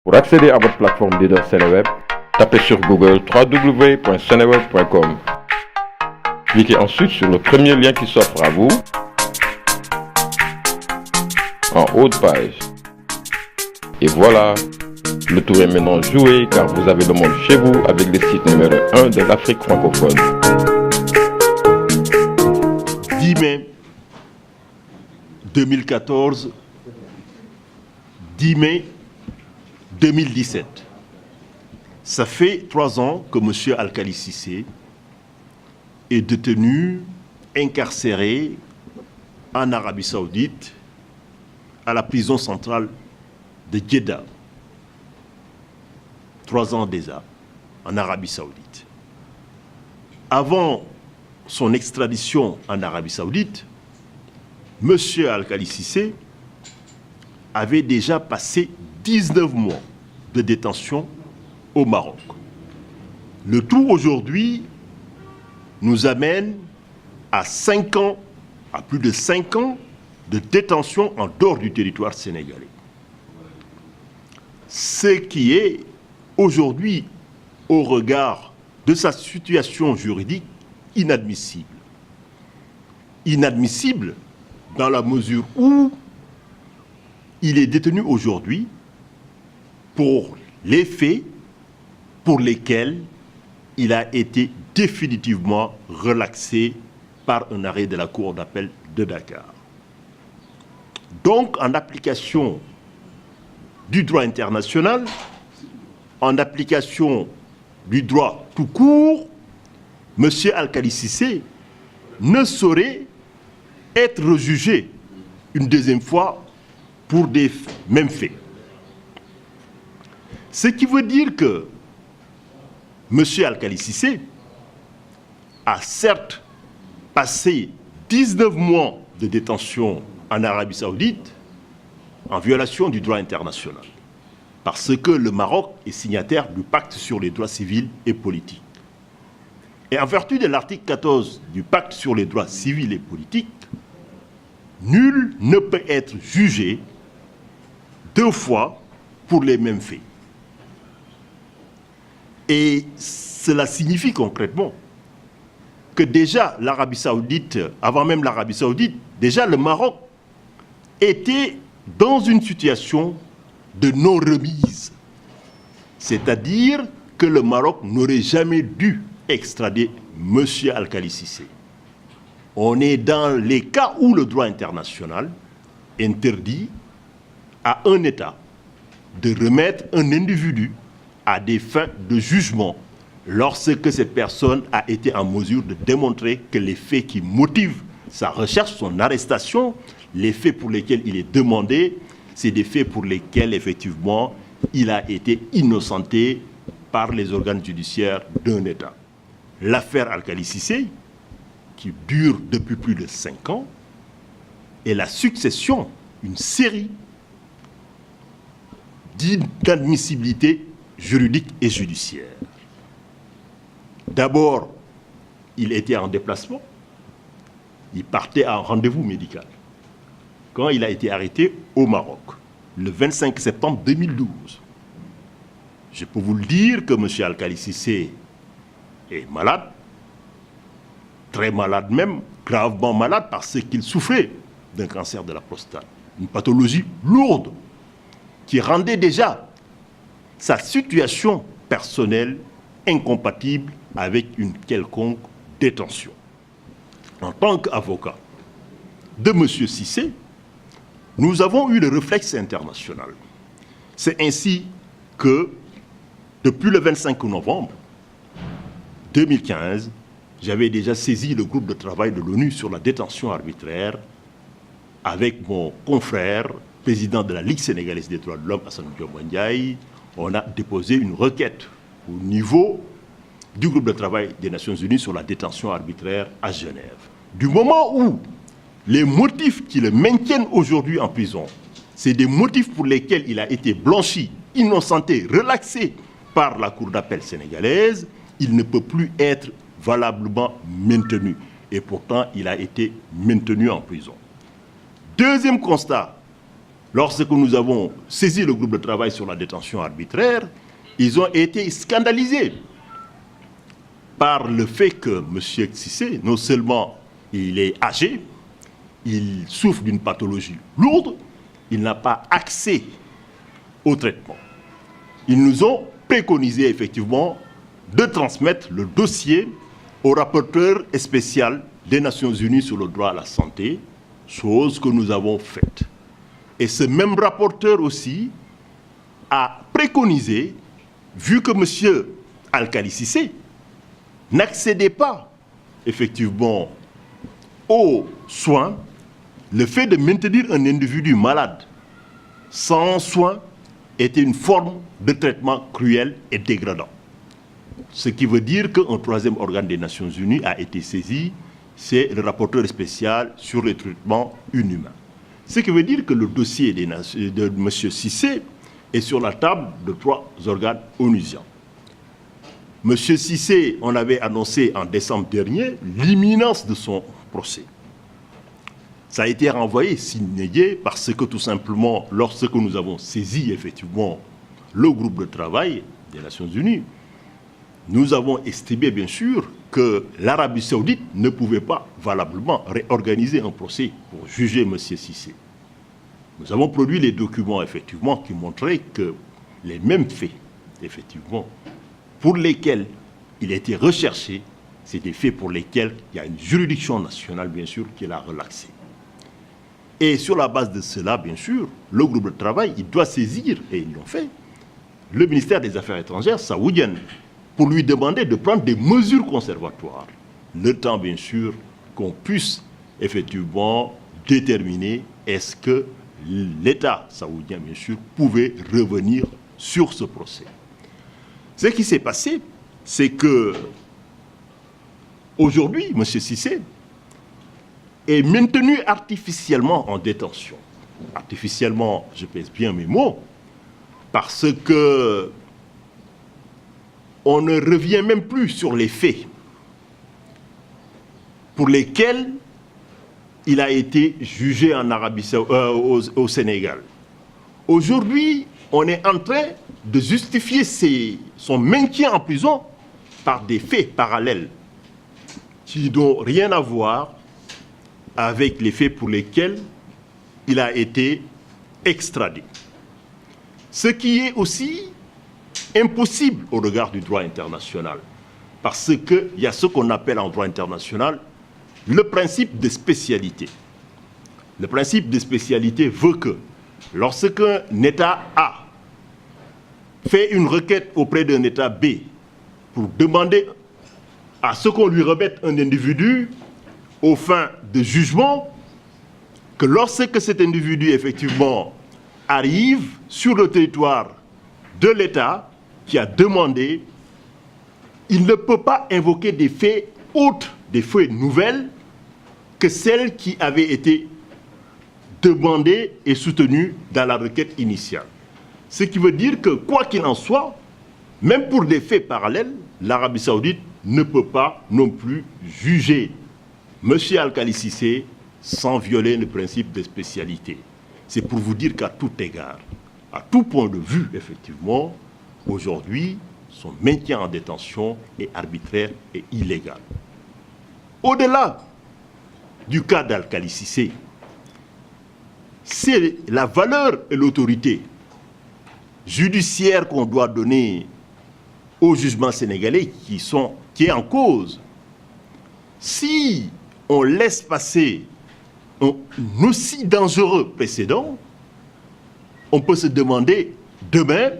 Pour accéder à votre plateforme leader Seneweb, tapez sur Google www.seneweb.com. Cliquez ensuite sur le premier lien qui s'offre à vous en haut de page. Et voilà, le tour est maintenant joué car vous avez le monde chez vous avec le site numéro 1 de l'Afrique francophone. 10 mai 2014, 10 mai 2017. Ça fait 3 ans que M. Alkali Cissé est détenu, incarcéré en Arabie Saoudite, à la prison centrale de Jeddah. 3 ans déjà, en Arabie Saoudite. Avant son extradition en Arabie Saoudite, M. Alkali Cissé avait déjà passé 19 mois de détention au Maroc. Le tout aujourd'hui nous amène à 5 ans, à plus de 5 ans de détention en dehors du territoire sénégalais. Ce qui est aujourd'hui, au regard de sa situation juridique, inadmissible. Inadmissible dans la mesure où il est détenu aujourd'hui pour les faits pour lesquels il a été définitivement relaxé par un arrêt de la Cour d'appel de Dakar. Donc, en application du droit international, en application du droit tout court, M. Alkali Cissé ne saurait être jugé une deuxième fois pour des mêmes faits. Ce qui veut dire que M. Alkali Cissé a certes passé 19 mois de détention en Arabie Saoudite en violation du droit international, parce que le Maroc est signataire du pacte sur les droits civils et politiques. Et en vertu de l'article 14 du pacte sur les droits civils et politiques, nul ne peut être jugé 2 fois pour les mêmes faits. Et cela signifie concrètement que déjà l'Arabie Saoudite, avant même l'Arabie Saoudite, déjà le Maroc était dans une situation de non-remise. C'est-à-dire que le Maroc n'aurait jamais dû extrader M. Alkali Cissé. On est dans les cas où le droit international interdit à un État de remettre un individu à des fins de jugement lorsque cette personne a été en mesure de démontrer que les faits qui motivent sa recherche, son arrestation, les faits pour lesquels il est demandé, c'est des faits pour lesquels, effectivement, il a été innocenté par les organes judiciaires d'un État. L'affaire Alkali Cissé, qui dure depuis plus de 5 ans, est la succession, une série d'inadmissibilités juridiques et judiciaires. D'abord, il était en déplacement, il partait à un rendez-vous médical quand il a été arrêté au Maroc, le 25 septembre 2012. Je peux vous le dire que M. Alkali Cissé est malade, très malade même, gravement malade parce qu'il souffrait d'un cancer de la prostate. Une pathologie lourde qui rendait déjà sa situation personnelle incompatible avec une quelconque détention. En tant qu'avocat de M. Cissé, nous avons eu le réflexe international. C'est ainsi que, depuis le 25 novembre 2015, j'avais déjà saisi le groupe de travail de l'ONU sur la détention arbitraire avec mon confrère, président de la Ligue sénégalaise des droits de l'homme, Assane Dioma Ndiaye. On a déposé une requête au niveau du groupe de travail des Nations Unies sur la détention arbitraire à Genève. Du moment où les motifs qui le maintiennent aujourd'hui en prison, c'est des motifs pour lesquels il a été blanchi, innocenté, relaxé par la Cour d'appel sénégalaise, il ne peut plus être valablement maintenu. Et pourtant, il a été maintenu en prison. Deuxième constat, lorsque nous avons saisi le groupe de travail sur la détention arbitraire, ils ont été scandalisés par le fait que M. Cissé, non seulement il est âgé, il souffre d'une pathologie lourde, il n'a pas accès au traitement. Ils nous ont préconisé effectivement de transmettre le dossier au rapporteur spécial des Nations Unies sur le droit à la santé, chose que nous avons faite. Et ce même rapporteur aussi a préconisé, vu que M. Alkali Cissé n'accédait pas effectivement aux soins, le fait de maintenir un individu malade sans soins était une forme de traitement cruel et dégradant. Ce qui veut dire qu'un troisième organe des Nations Unies a été saisi, c'est le rapporteur spécial sur le traitement inhumain. Ce qui veut dire que le dossier de M. Cissé est sur la table de 3 organes onusiens. M. Cissé, on avait annoncé en décembre dernier l'imminence de son procès. Ça a été renvoyé, signé, parce que tout simplement, lorsque nous avons saisi effectivement le groupe de travail des Nations Unies, nous avons estimé bien sûr que l'Arabie Saoudite ne pouvait pas valablement réorganiser un procès pour juger M. Cissé. Nous avons produit les documents effectivement qui montraient que les mêmes faits, effectivement, pour lesquels il a été recherché, c'est des faits pour lesquels il y a une juridiction nationale, bien sûr, qui l'a relaxé. Et sur la base de cela, bien sûr, le groupe de travail, il doit saisir, et ils l'ont fait, le ministère des Affaires étrangères saoudien, pour lui demander de prendre des mesures conservatoires. Le temps, bien sûr, qu'on puisse effectivement déterminer est-ce que l'État saoudien, bien sûr, pouvait revenir sur ce procès. Ce qui s'est passé, c'est que aujourd'hui, M. Cissé est maintenu artificiellement en détention. Artificiellement, je pèse bien mes mots, parce que on ne revient même plus sur les faits pour lesquels il a été jugé en Arabie au Sénégal. Aujourd'hui, on est en train de justifier son maintien en prison par des faits parallèles qui n'ont rien à voir avec les faits pour lesquels il a été extradé. Ce qui est aussi impossible au regard du droit international, parce qu'il y a ce qu'on appelle en droit international le principe de spécialité. Le principe de spécialité veut que lorsqu'un État A fait une requête auprès d'un État B pour demander à ce qu'on lui remette un individu aux fins de jugement, que lorsque cet individu effectivement arrive sur le territoire de l'État qui a demandé, il ne peut pas invoquer des faits autres, des faits nouvelles, que celles qui avaient été demandées et soutenues dans la requête initiale. Ce qui veut dire que, quoi qu'il en soit, même pour des faits parallèles, l'Arabie Saoudite ne peut pas non plus juger M. Alkali Cissé sans violer le principe de spécialité. C'est pour vous dire qu'à tout égard, à tout point de vue, effectivement, aujourd'hui, son maintien en détention est arbitraire et illégal. Au-delà du cas d'Alkali Cissé, c'est la valeur et l'autorité judiciaire qu'on doit donner au jugement sénégalais qui est en cause. Si on laisse passer un aussi dangereux précédent, on peut se demander demain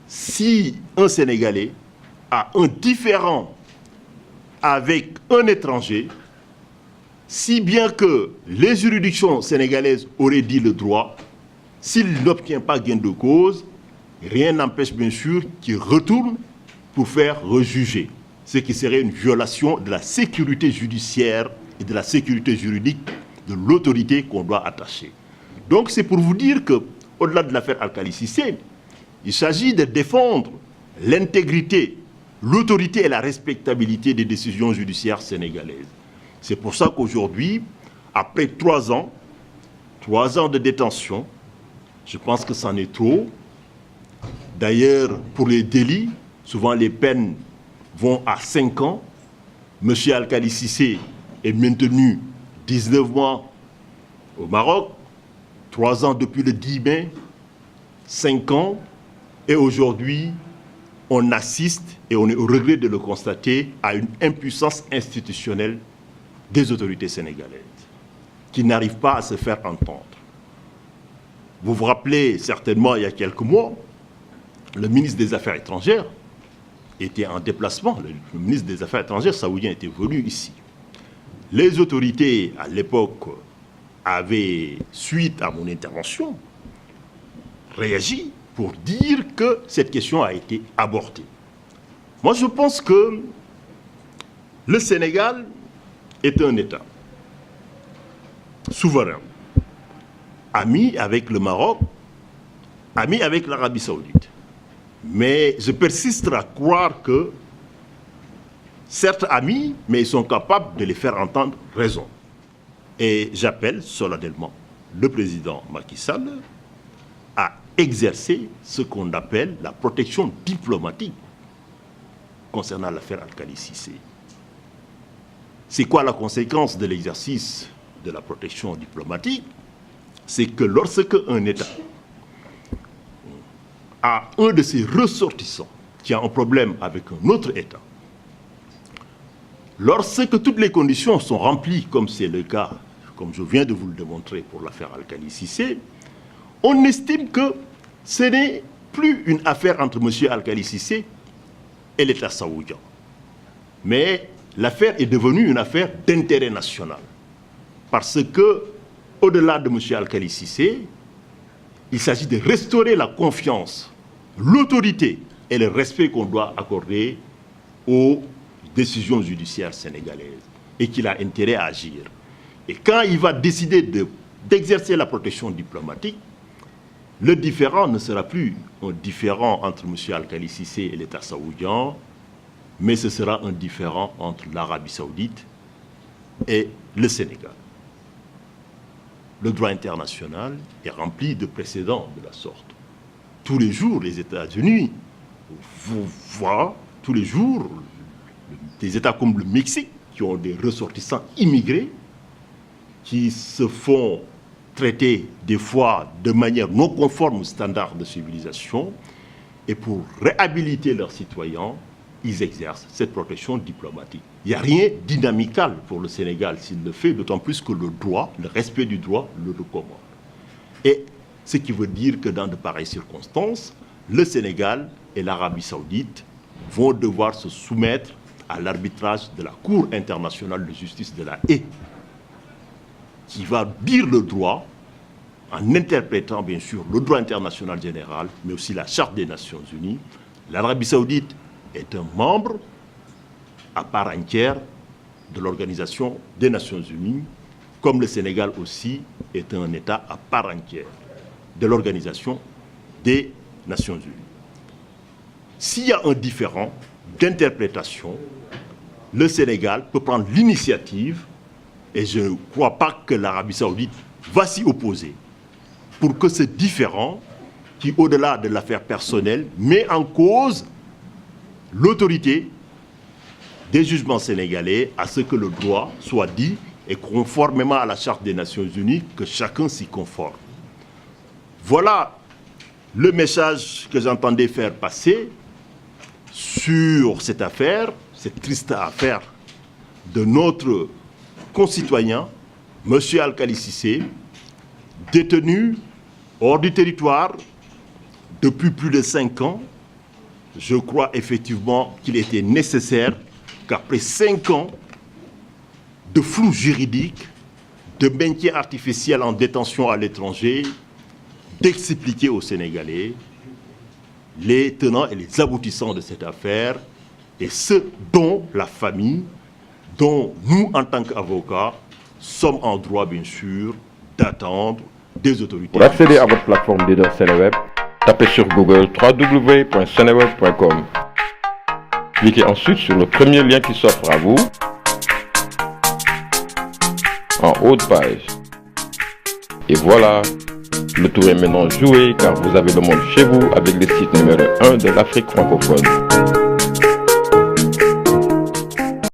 si un Sénégalais a un différend avec un étranger, si bien que les juridictions sénégalaises auraient dit le droit, s'il n'obtient pas gain de cause, rien n'empêche bien sûr qu'il retourne pour faire rejuger, ce qui serait une violation de la sécurité judiciaire et de la sécurité juridique de l'autorité qu'on doit attacher. Donc c'est pour vous dire qu'au-delà de l'affaire Alkali Cissé, il s'agit de défendre l'intégrité, l'autorité et la respectabilité des décisions judiciaires sénégalaises. C'est pour ça qu'aujourd'hui, après 3 ans de détention, Je pense que c'en est trop. D'ailleurs, pour les délits, souvent les peines vont à 5 ans. M. Alkali Cissé est maintenu 19 mois au Maroc, 3 ans depuis le 10 mai, 5 ans. Et aujourd'hui, on assiste, et on est au regret de le constater, à une impuissance institutionnelle des autorités sénégalaises, qui n'arrivent pas à se faire entendre. Vous vous rappelez certainement, il y a quelques mois, le ministre des Affaires étrangères était en déplacement. Le ministre des Affaires étrangères saoudien était venu ici. Les autorités, à l'époque, avaient, suite à mon intervention, réagi pour dire que cette question a été abortée. Moi, je pense que le Sénégal est un État souverain, ami avec le Maroc, ami avec l'Arabie Saoudite. Mais je persiste à croire que, certes amis, mais ils sont capables de les faire entendre raison. Et j'appelle solennellement le président Macky Sall à exercer ce qu'on appelle la protection diplomatique concernant l'affaire Alkali Cissé. C'est quoi la conséquence de l'exercice de la protection diplomatique? C'est que lorsque un État a un de ses ressortissants qui a un problème avec un autre État, lorsque toutes les conditions sont remplies, comme c'est le cas, comme je viens de vous le démontrer pour l'affaire Alkali Cissé, on estime que ce n'est plus une affaire entre M. Alkali Cissé et l'État saoudien. Mais l'affaire est devenue une affaire d'intérêt national. Parce que, au-delà de M. Alkali Cissé, il s'agit de restaurer la confiance, l'autorité et le respect qu'on doit accorder aux décisions judiciaires sénégalaises et qu'il a intérêt à agir. Et quand il va décider d'exercer la protection diplomatique, le différend ne sera plus un différend entre M. Alkali Cissé et l'État saoudien, mais ce sera un différend entre l'Arabie Saoudite et le Sénégal. Le droit international est rempli de précédents de la sorte. Tous les jours, les États-Unis vous voient, tous les jours, des États comme le Mexique, qui ont des ressortissants immigrés, qui se font traiter des fois de manière non conforme aux standards de civilisation, et pour réhabiliter leurs citoyens, ils exercent cette protection diplomatique. Il n'y a rien d'inamical pour le Sénégal s'il le fait, d'autant plus que le droit, le respect du droit, le recommande. Et ce qui veut dire que dans de pareilles circonstances, le Sénégal et l'Arabie Saoudite vont devoir se soumettre à l'arbitrage de la Cour internationale de justice de la Haye, qui va dire le droit en interprétant bien sûr le droit international général, mais aussi la Charte des Nations Unies. L'Arabie Saoudite est un membre à part entière de l'Organisation des Nations Unies, comme le Sénégal aussi est un État à part entière de l'Organisation des Nations Unies. S'il y a un différend d'interprétation, le Sénégal peut prendre l'initiative, et je ne crois pas que l'Arabie Saoudite va s'y opposer, pour que ce différend, qui au-delà de l'affaire personnelle, met en cause l'autorité des jugements sénégalais à ce que le droit soit dit et conformément à la Charte des Nations Unies, que chacun s'y conforme. Voilà le message que j'entendais faire passer sur cette affaire, cette triste affaire de notre concitoyen, M. Alkali Cissé, détenu hors du territoire depuis plus de 5 ans. Je crois effectivement qu'il était nécessaire qu'après 5 ans de flou juridique, de maintien artificiel en détention à l'étranger, d'expliquer aux Sénégalais les tenants et les aboutissants de cette affaire et ce dont la famille, dont nous, en tant qu'avocats, sommes en droit, bien sûr, d'attendre des autorités. Pour accéder à votre plateforme leader Seneweb, tapez sur Google www.seneweb.com. Cliquez ensuite sur le premier lien qui s'offre à vous en haut de page. Et voilà, le tour est maintenant joué car vous avez le monde chez vous avec le site numéro 1 de l'Afrique francophone.